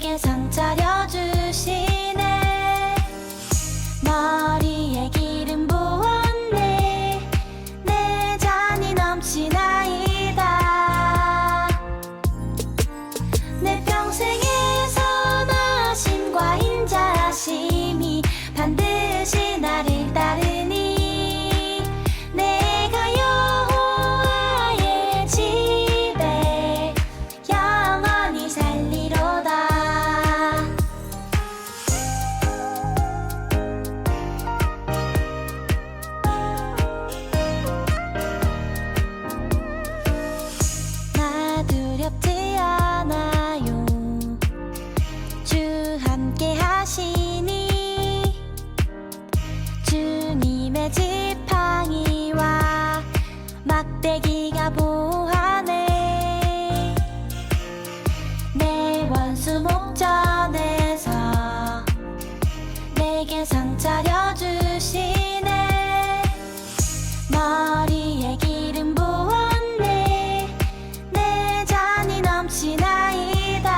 내게 상 차려주시네. 머리에 기름 부었네. 내 잔이 넘치나이다. 내 평생의 선하심과 인자하심이 반드시 나를 따르니 내가 여호와의 집에 영원히 살리로다. 나 두렵지 않아요. 주 함께 하시니 주님의 지팡이와 막대기가 보하네. 내 원수 목전에서 내게 상 차려주시네. 머리에 기름 부었네. 내 잔이 넘치나이다.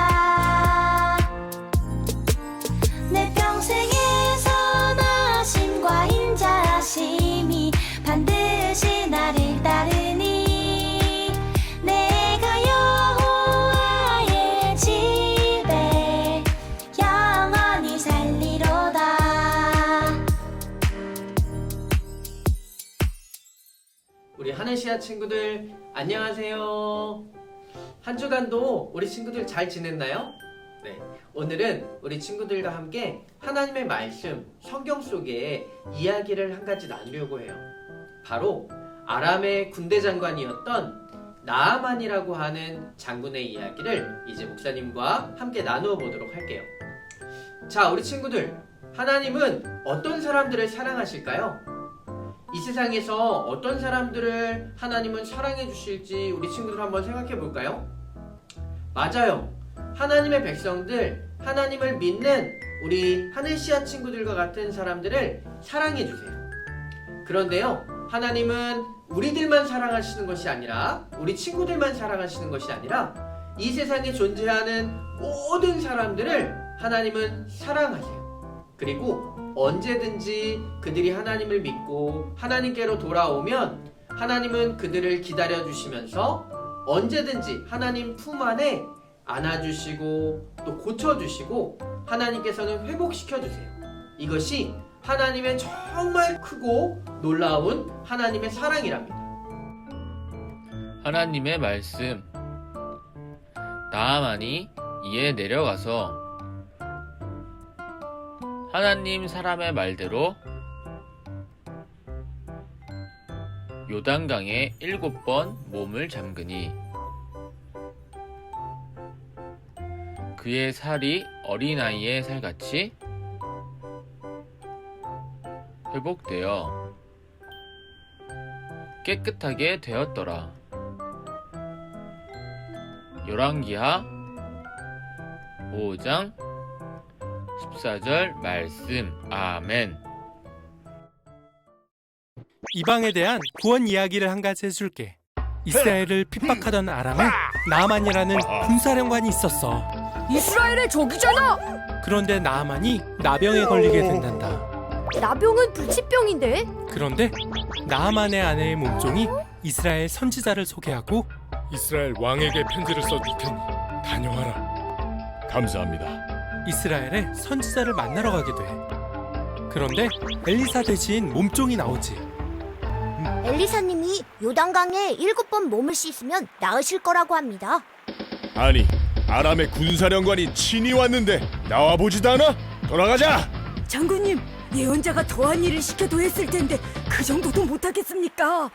내 평생의 선하심과 인자하심이 반드시 나를 따르니 내가 여호와의 집에 영원히 살리로다. 우리 하늘시아 친구들 안녕하세요. 한 주간도 우리 친구들 잘 지냈나요? 네, 오늘은 우리 친구들과 함께 하나님의 말씀 성경 속에 이야기를 한 가지 나누려고 해요. 바로 아람의 군대 장관이었던 나아만이라고 하는 장군의 이야기를 이제 목사님과 함께 나누어 보도록 할게요. 자, 우리 친구들, 하나님은 어떤 사람들을 사랑하실까요? 이 세상에서 어떤 사람들을 하나님은 사랑해 주실지 우리 친구들 한번 생각해 볼까요? 맞아요. 하나님의 백성들, 하나님을 믿는 우리 하늘시아 친구들과 같은 사람들을 사랑해 주세요. 그런데요, 하나님은 우리들만 사랑하시는 것이 아니라, 우리 친구들만 사랑하시는 것이 아니라 이 세상에 존재하는 모든 사람들을 하나님은 사랑하세요. 그리고 언제든지 그들이 하나님을 믿고 하나님께로 돌아오면 하나님은 그들을 기다려주시면서 언제든지 하나님 품 안에 안아주시고 또 고쳐주시고 하나님께서는 회복시켜주세요. 이것이 하나님의 정말 크고 놀라운 하나님의 사랑이랍니다. 하나님의 말씀. 나아만이 이에 내려가서 하나님 사람의 말대로 요단강에 7번 몸을 잠그니 그의 살이 어린아이의 살같이 회복되어 깨끗하게 되었더라. 열왕기하 5장 14절 말씀. 아멘. 이방에 대한 구원 이야기를 한 가지 해줄게. 이스라엘을 핍박하던 아람에 나아만이라는 군사령관이 있었어. 이스라엘의 적이잖아. 그런데 나아만이 나병에 걸리게 된단다. 나병은 불치병인데. 그런데 나아만의 아내의 몸종이 이스라엘 선지자를 소개하고 이스라엘 왕에게 편지를 써줄 테니 다녀와라. 감사합니다. 이스라엘의 선지자를 만나러 가게 돼. 그런데 엘리사 대신 몸종이 나오지. 엘리사님이 요단강에 7번 몸을 씻으면 나으실 거라고 합니다. 아니, 아람의 군사령관이 친히 왔는데 나와보지도 않아? 돌아가자! 장군님, 예언자가 더한 일을 시켜도 했을 텐데 그 정도도 못하겠습니까?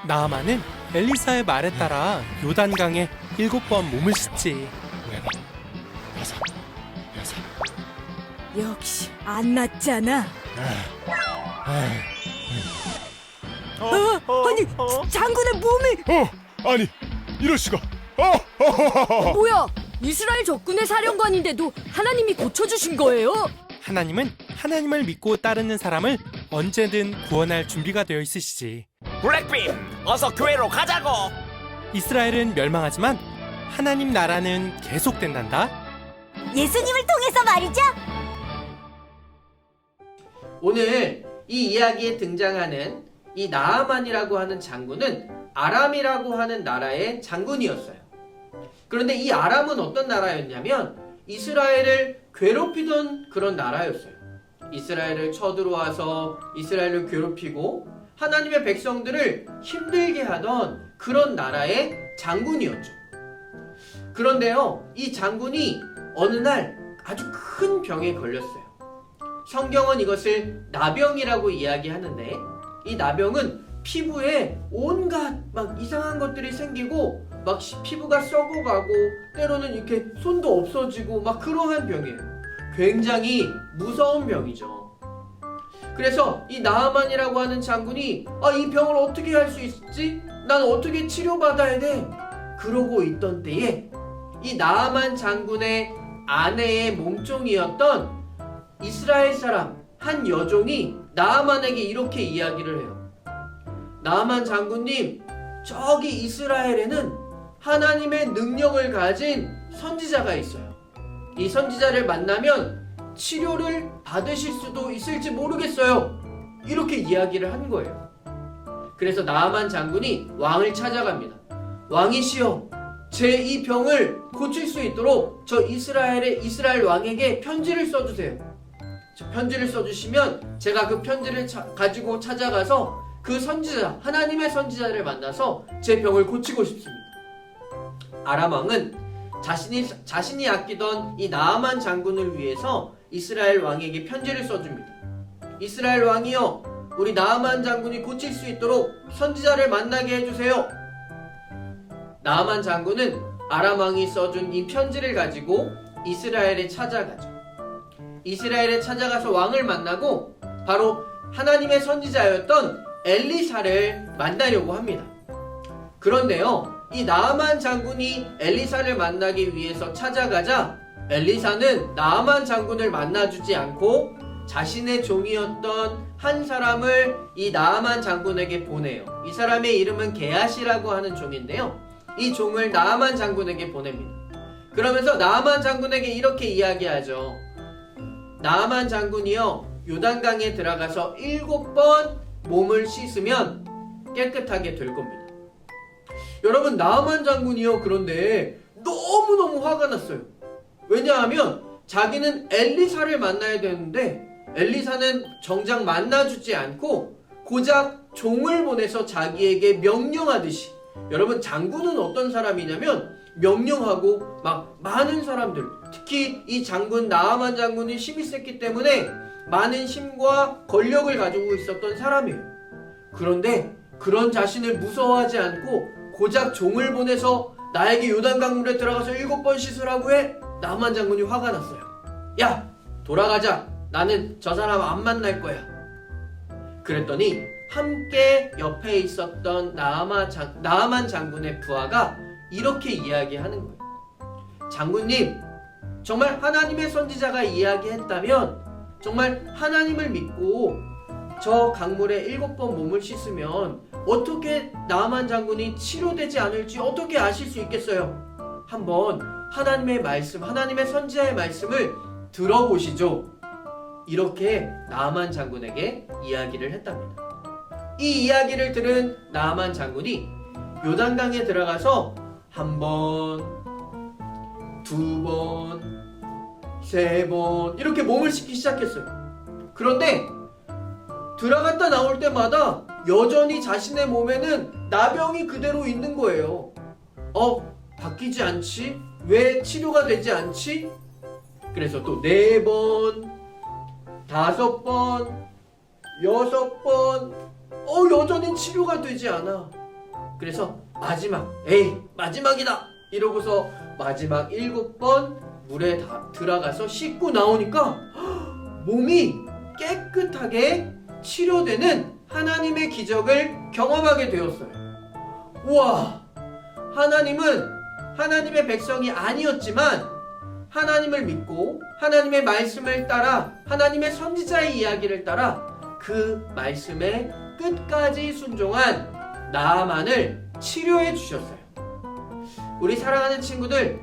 나아만은 엘리사의 말에 따라 요단강에 7번 몸을 씻지. 역시 안 낫잖아. 아니, 장군의 몸이 아니, 이럴 수가! 뭐야? 이스라엘 적군의 사령관인데도 하나님이 고쳐주신 거예요? 하나님은 하나님을 믿고 따르는 사람을 언제든 구원할 준비가 되어 있으시지. 블랙빔, 어서 교회로 가자고. 이스라엘은 멸망하지만 하나님 나라는 계속된단다. 예수님을 통해서 말이죠. 오늘 이 이야기에 등장하는 이 나아만이라고 하는 장군은 아람이라고 하는 나라의 장군이었어요. 그런데 이 아람은 어떤 나라였냐면 이스라엘을 괴롭히던 그런 나라였어요. 이스라엘을 쳐들어와서 이스라엘을 괴롭히고 하나님의 백성들을 힘들게 하던 그런 나라의 장군이었죠. 그런데요, 이 장군이 어느 날 아주 큰 병에 걸렸어요. 성경은 이것을 나병이라고 이야기하는데, 이 나병은 피부에 온갖 막 이상한 것들이 생기고 막 피부가 썩어가고 때로는 이렇게 손도 없어지고 막 그러한 병이에요. 굉장히 무서운 병이죠. 그래서 이 나아만이라고 하는 장군이 이 병을 어떻게 할 수 있지? 난 어떻게 치료받아야 돼? 그러고 있던 때에 이 나아만 장군의 아내의 몸종이었던 이스라엘 사람 한 여종이 나아만에게 이렇게 이야기를 해요. 나아만 장군님, 저기 이스라엘에는 하나님의 능력을 가진 선지자가 있어요. 이 선지자를 만나면 치료를 받으실 수도 있을지 모르겠어요. 이렇게 이야기를 한 거예요. 그래서 나아만 장군이 왕을 찾아갑니다. 왕이시여, 제 이 병을 고칠 수 있도록 저 이스라엘 왕에게 편지를 써주세요. 편지를 써주시면 제가 그 편지를 가지고 찾아가서 그 선지자, 하나님의 선지자를 만나서 제 병을 고치고 싶습니다. 아람 왕은 자신이 아끼던 이 나아만 장군을 위해서 이스라엘 왕에게 편지를 써줍니다. 이스라엘 왕이여, 우리 나아만 장군이 고칠 수 있도록 선지자를 만나게 해주세요. 나아만 장군은 아람 왕이 써준 이 편지를 가지고 이스라엘에 찾아가죠. 이스라엘에 찾아가서 왕을 만나고 바로 하나님의 선지자였던 엘리사를 만나려고 합니다. 그런데요, 이 나아만 장군이 엘리사를 만나기 위해서 찾아가자 엘리사는 나아만 장군을 만나주지 않고 자신의 종이었던 한 사람을 이 나아만 장군에게 보내요. 이 사람의 이름은 게하시라고 하는 종인데요, 이 종을 나아만 장군에게 보냅니다. 그러면서 나아만 장군에게 이렇게 이야기하죠. 나아만 장군이요, 요단강에 들어가서 7번 몸을 씻으면 깨끗하게 될 겁니다. 여러분, 나아만 장군이요, 그런데 너무너무 화가 났어요. 왜냐하면 자기는 엘리사를 만나야 되는데 엘리사는 정작 만나주지 않고 고작 종을 보내서 자기에게 명령하듯이, 여러분, 장군은 어떤 사람이냐면 명령하고 막 많은 사람들, 특히 이 장군 나아만 장군이 힘이 셌기 때문에 많은 힘과 권력을 가지고 있었던 사람이에요. 그런데 그런 자신을 무서워하지 않고 고작 종을 보내서 나에게 요단강물에 들어가서 7번 씻으라고 해? 나아만 장군이 화가 났어요. 야, 돌아가자. 나는 저 사람 안 만날 거야. 그랬더니 함께 옆에 있었던 나아만 장군의 부하가 이렇게 이야기하는 거예요. 장군님, 정말 하나님의 선지자가 이야기했다면 정말 하나님을 믿고 저 강물에 7번 몸을 씻으면 어떻게 나아만 장군이 치료되지 않을지 어떻게 아실 수 있겠어요? 한번 하나님의 말씀, 하나님의 선지자의 말씀을 들어보시죠. 이렇게 나아만 장군에게 이야기를 했답니다. 이 이야기를 들은 나아만 장군이 요단강에 들어가서 1번, 2번, 3번 이렇게 몸을 씻기 시작했어요. 그런데 들어갔다 나올 때마다 여전히 자신의 몸에는 나병이 그대로 있는 거예요. 바뀌지 않지? 왜 치료가 되지 않지? 그래서 또 4번, 5번, 6번, 여전히 치료가 되지 않아. 그래서 마지막이다! 이러고서 마지막 7번 물에 다 들어가서 씻고 나오니까 몸이 깨끗하게 치료되는 하나님의 기적을 경험하게 되었어요. 우와! 하나님은 하나님의 백성이 아니었지만 하나님을 믿고 하나님의 말씀을 따라 하나님의 선지자의 이야기를 따라 그 말씀에 끝까지 순종한 나아만을 치료해 주셨어요. 우리 사랑하는 친구들,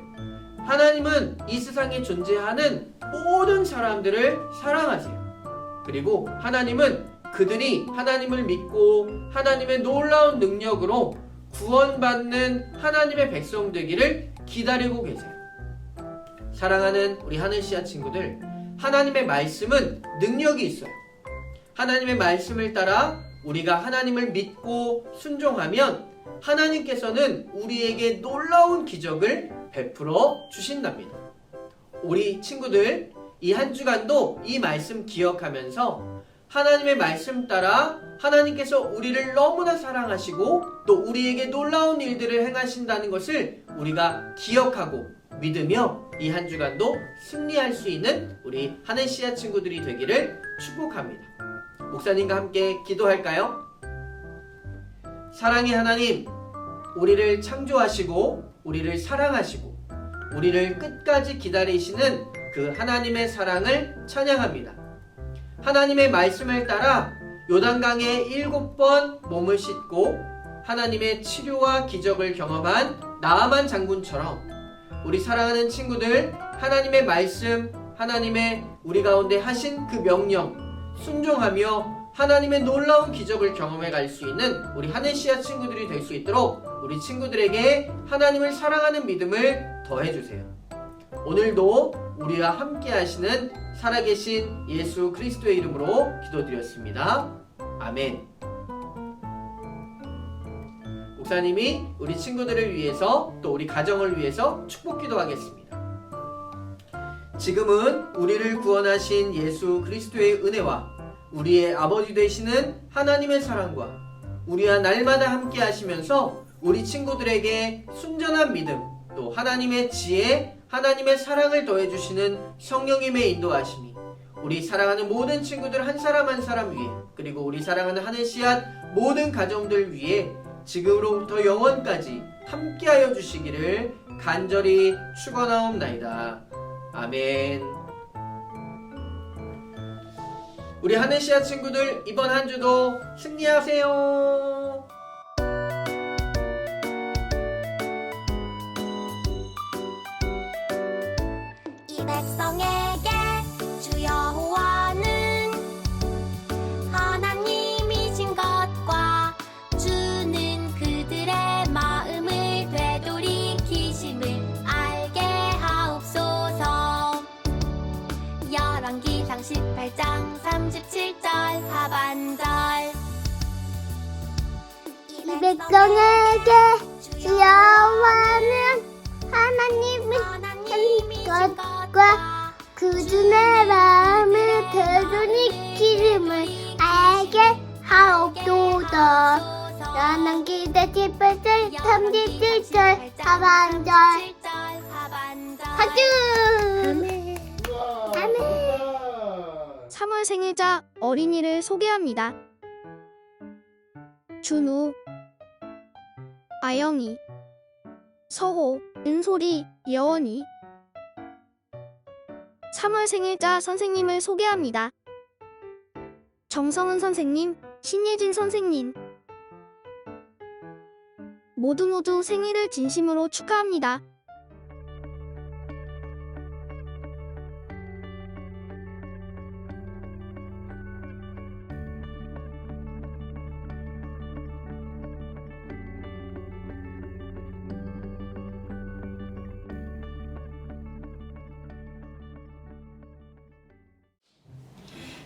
하나님은 이 세상에 존재하는 모든 사람들을 사랑하세요. 그리고 하나님은 그들이 하나님을 믿고 하나님의 놀라운 능력으로 구원받는 하나님의 백성 되기를 기다리고 계세요. 사랑하는 우리 하늘씨앗 친구들, 하나님의 말씀은 능력이 있어요. 하나님의 말씀을 따라 우리가 하나님을 믿고 순종하면 하나님께서는 우리에게 놀라운 기적을 베풀어 주신답니다. 우리 친구들, 이 한 주간도 이 말씀 기억하면서 하나님의 말씀 따라 하나님께서 우리를 너무나 사랑하시고 또 우리에게 놀라운 일들을 행하신다는 것을 우리가 기억하고 믿으며 이 한 주간도 승리할 수 있는 우리 하늘씨앗 친구들이 되기를 축복합니다. 목사님과 함께 기도할까요? 사랑의 하나님, 우리를 창조하시고 우리를 사랑하시고 우리를 끝까지 기다리시는 그 하나님의 사랑을 찬양합니다. 하나님의 말씀을 따라 요단강에 7번 몸을 씻고 하나님의 치료와 기적을 경험한 나아만 장군처럼 우리 사랑하는 친구들, 하나님의 말씀, 하나님의 우리 가운데 하신 그 명령 순종하며 하나님의 놀라운 기적을 경험해 갈 수 있는 우리 하늘씨앗 친구들이 될 수 있도록 우리 친구들에게 하나님을 사랑하는 믿음을 더해주세요. 오늘도 우리와 함께 하시는 살아계신 예수 그리스도의 이름으로 기도드렸습니다. 아멘. 목사님이 우리 친구들을 위해서 또 우리 가정을 위해서 축복 기도하겠습니다. 지금은 우리를 구원하신 예수 그리스도의 은혜와 우리의 아버지 되시는 하나님의 사랑과 우리와 날마다 함께 하시면서 우리 친구들에게 순전한 믿음, 또 하나님의 지혜, 하나님의 사랑을 더해주시는 성령님의 인도하심이 우리 사랑하는 모든 친구들 한 사람 한 사람 위에, 그리고 우리 사랑하는 하늘씨앗 모든 가정들 위에 지금으로부터 영원까지 함께하여 주시기를 간절히 축원하옵나이다. 아멘. 우리 하늘씨앗 친구들, 이번 한 주도 승리하세요. 이 백성에게 주 여호와는 하나님이신 것과 주는 그들의 마음을 되돌이키심을 알게 하옵소서. 열왕기상 18장 37절 하반절. 이 백성에게 여호와는 하나님이신 것과 그들의 마음을 되돌이키심을 알게 하옵소서. 열왕기상 18절 37절 하반절. 하주. 아멘. 3월 생일자 어린이를 소개합니다. 준우, 아영이, 서호, 은솔이, 여원이. 3월 생일자 선생님을 소개합니다. 정성은 선생님, 신예진 선생님. 모두 생일을 진심으로 축하합니다.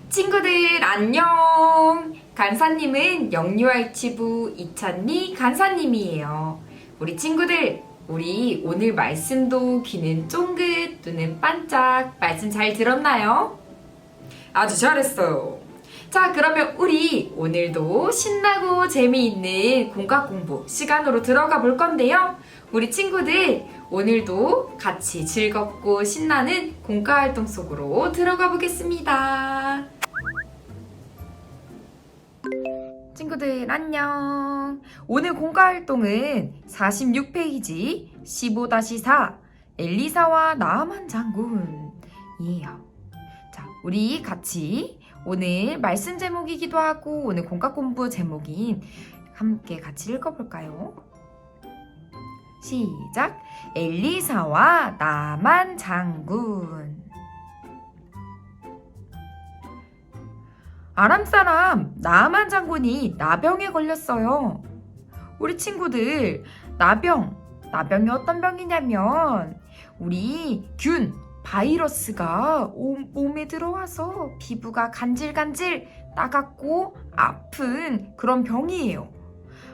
친구들 안녕! 간사님은 영유아이치부 이찬미 간사님이에요. 우리 친구들, 우리 오늘 말씀도 귀는 쫑긋, 눈은 반짝, 말씀 잘 들었나요? 아주 잘했어요. 자, 그러면 우리 오늘도 신나고 재미있는 공과 공부 시간으로 들어가 볼 건데요. 우리 친구들, 오늘도 같이 즐겁고 신나는 공과 활동 속으로 들어가 보겠습니다. 친구들 안녕. 오늘 공과 활동은 46페이지 15-4 엘리사와 나아만 장군이에요. 자, 우리 같이 오늘 말씀 제목이기도 하고 오늘 공과 공부 제목인 함께 같이 읽어볼까요? 시작. 엘리사와 나만 장군. 아람 사람 나만 장군이 나병에 걸렸어요. 우리 친구들, 나병이 어떤 병이냐면 우리 균, 바이러스가 몸에 들어와서 피부가 간질간질 따갑고 아픈 그런 병이에요.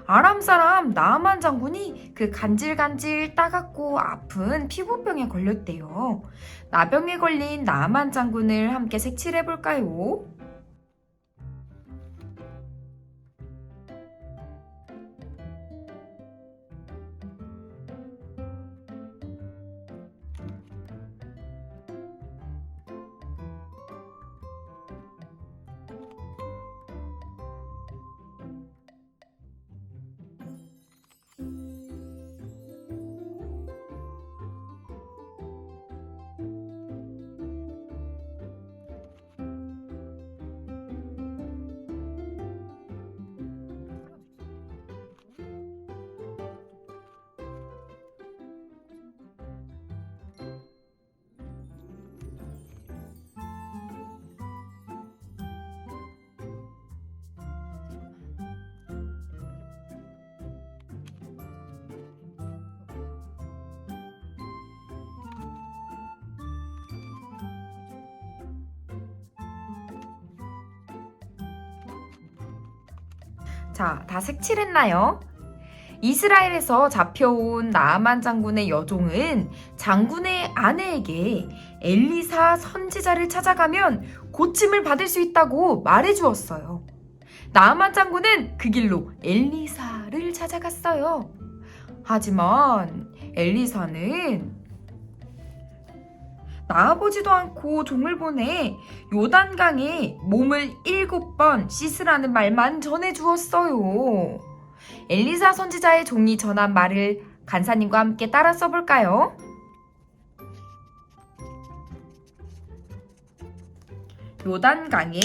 아람 사람 나만 장군이 그 간질간질 따갑고 아픈 피부병에 걸렸대요. 나병에 걸린 나만 장군을 함께 색칠해 볼까요? 자, 다 색칠했나요? 이스라엘에서 잡혀온 나아만 장군의 여종은 장군의 아내에게 엘리사 선지자를 찾아가면 고침을 받을 수 있다고 말해주었어요. 나아만 장군은 그 길로 엘리사를 찾아갔어요. 하지만 엘리사는 나아보지도 않고 종을 보내 요단강에 몸을 7번 씻으라는 말만 전해주었어요. 엘리사 선지자의 종이 전한 말을 간사님과 함께 따라 써볼까요? 요단강에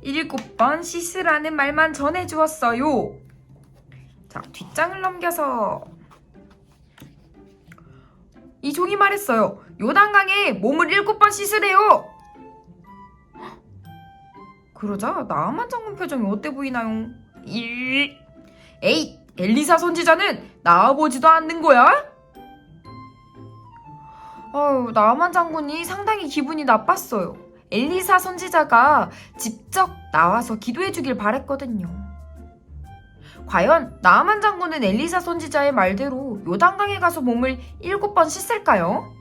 7번 씻으라는 말만 전해주었어요. 자, 뒷장을 넘겨서 이 종이 말했어요. 요단강에 몸을 7번 씻으래요. 그러자 나아만 장군 표정이 어때 보이나요? 에이, 엘리사 선지자는 나와보지도 않는 거야? 나아만 장군이 상당히 기분이 나빴어요. 엘리사 선지자가 직접 나와서 기도해 주길 바랬거든요. 과연 나아만 장군은 엘리사 선지자의 말대로 요단강에 가서 몸을 7번 씻을까요?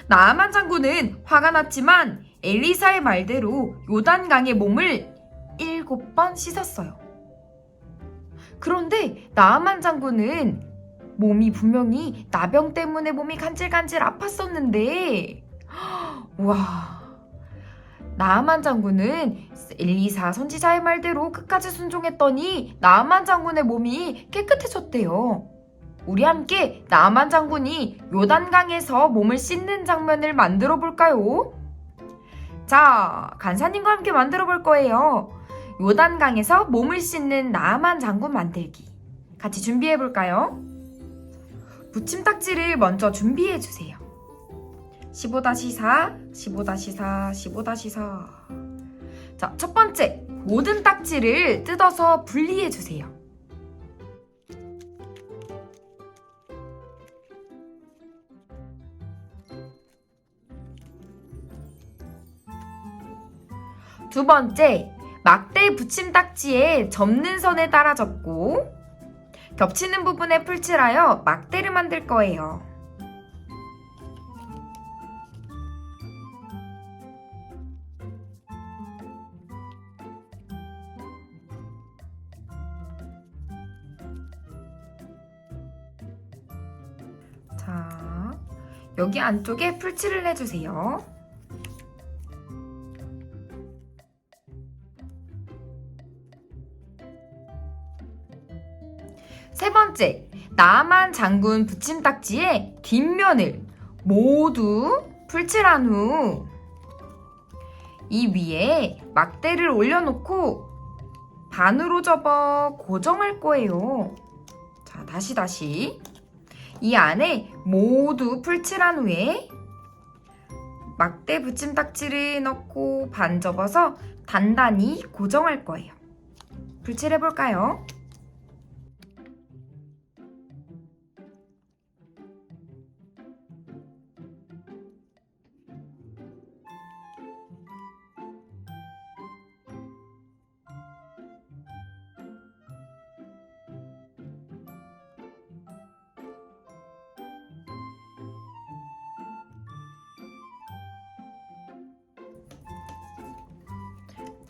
나아만 장군은 화가 났지만 엘리사의 말대로 요단강에 몸을 7번 씻었어요. 그런데 나아만 장군은 몸이 분명히 나병 때문에 몸이 간질간질 아팠었는데 와, 나아만 장군은 엘리사 선지자의 말대로 끝까지 순종했더니 나아만 장군의 몸이 깨끗해졌대요. 우리 함께 나아만 장군이 요단강에서 몸을 씻는 장면을 만들어 볼까요? 자, 간사님과 함께 만들어 볼 거예요. 요단강에서 몸을 씻는 나아만 장군 만들기. 같이 준비해 볼까요? 붙임딱지를 먼저 준비해 주세요. 15-4, 15-4, 15-4. 자, 첫 번째, 모든 딱지를 뜯어서 분리해 주세요. 두 번째, 막대 붙임딱지에 접는 선에 따라 접고 겹치는 부분에 풀칠하여 막대를 만들 거예요. 자, 여기 안쪽에 풀칠을 해주세요. 세 번째, 나아만 장군 붙임딱지의 뒷면을 모두 풀칠한 후 이 위에 막대를 올려놓고 반으로 접어 고정할 거예요. 자, 자, 다시. 이 안에 모두 풀칠한 후에 막대 붙임딱지를 넣고 반 접어서 단단히 고정할 거예요. 풀칠해볼까요?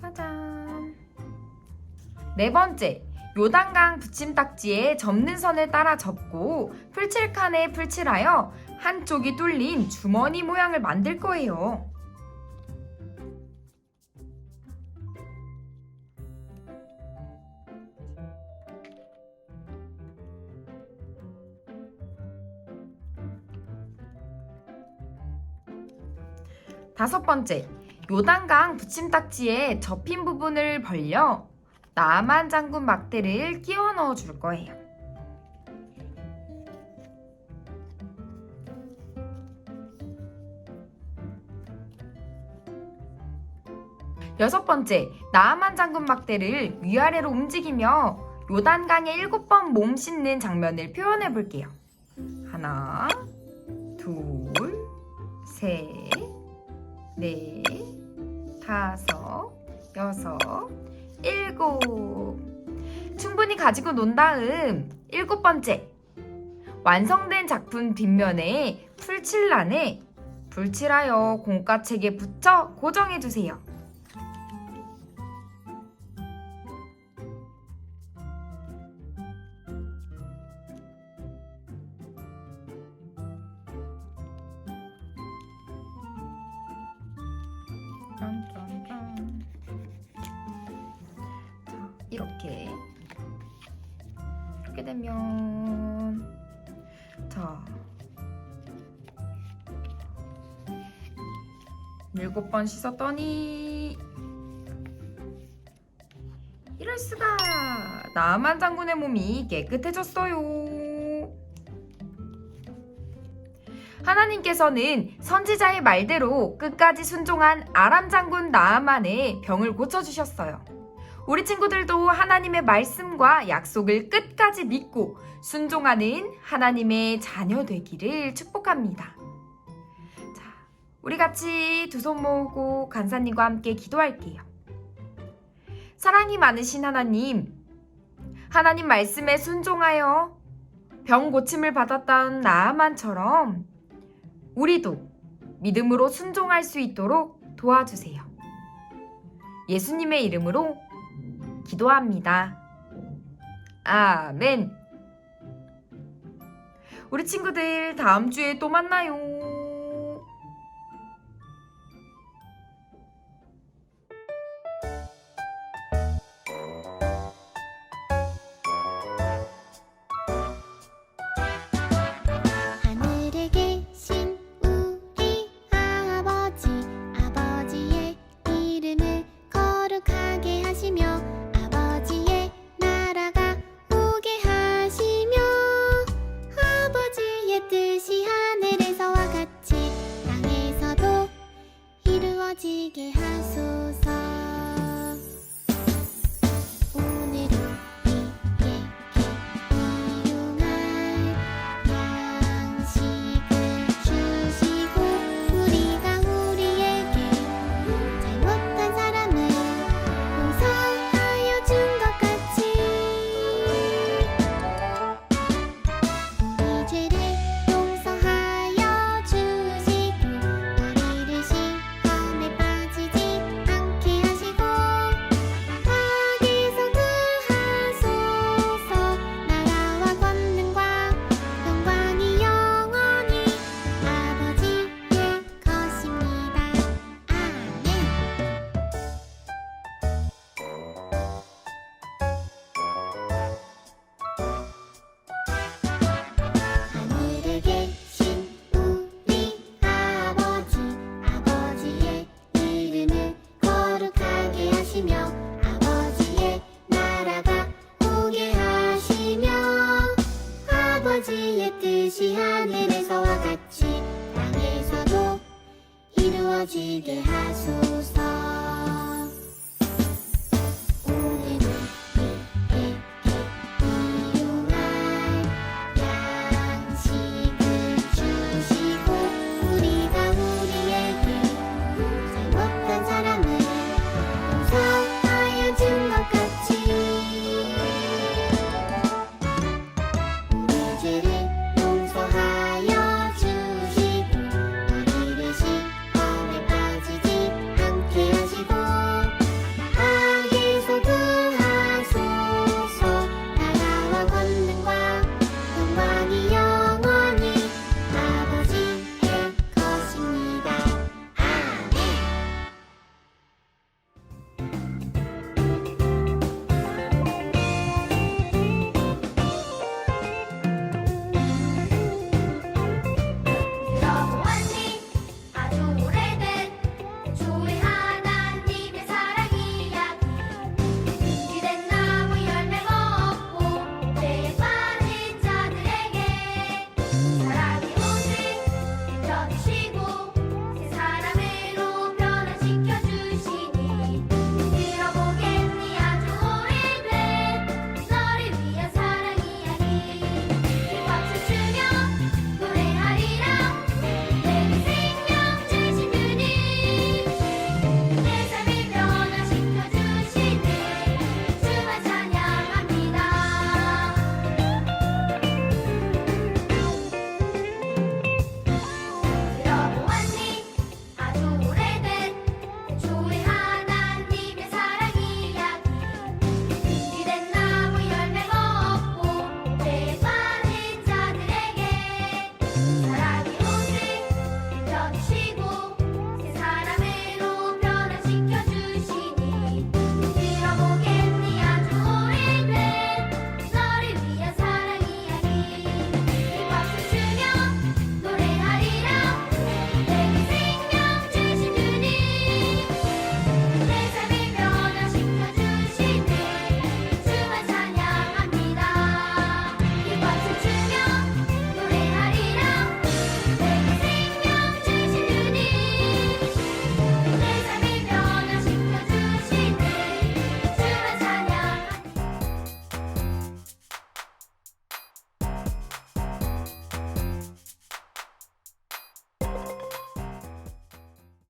짜잔. 네 번째, 요단강 붙임딱지에 접는 선을 따라 접고 풀칠칸에 풀칠하여 한쪽이 뚫린 주머니 모양을 만들 거예요. 다섯 번째, 요단강 붙임딱지에 접힌 부분을 벌려 나만 장군 막대를 끼워 넣어 줄 거예요. 여섯 번째, 나만 장군 막대를 위아래로 움직이며 요단강에 7번 몸 씻는 장면을 표현해 볼게요. 하나, 둘, 셋, 넷, 다섯, 여섯, 일곱. 충분히 가지고 논 다음 7번째, 완성된 작품 뒷면에 풀칠란에 불칠하여 공과책에 붙여 고정해 주세요. 짠짠짠. 자, 이렇게 되면 자 7번 씻었더니 이럴 수가, 나만 장군의 몸이 깨끗해졌어요. 하나님께서는 선지자의 말대로 끝까지 순종한 아람 장군 나아만의 병을 고쳐주셨어요. 우리 친구들도 하나님의 말씀과 약속을 끝까지 믿고 순종하는 하나님의 자녀 되기를 축복합니다. 자, 우리 같이 두 손 모으고 간사님과 함께 기도할게요. 사랑이 많으신 하나님, 하나님 말씀에 순종하여 병 고침을 받았던 나아만처럼 우리도 믿음으로 순종할 수 있도록 도와주세요. 예수님의 이름으로 기도합니다. 아멘. 우리 친구들 다음 주에 또 만나요. 하늘에 계신 우리 아버지, 아버지의 이름을 거룩하게 하시며 아버지의 나라가 오게 하시며 아버지의 뜻이 하늘에서와 같이 땅에서도 이루어지게 하소서. 오늘은 일용할 양식을 주시고 우리가 우리에게 잘못한 사람을 용서하여 준 것 같이 우리 죄를 용서하여 주시고 우리를 시험에 빠지게 이뤄지게 하소서.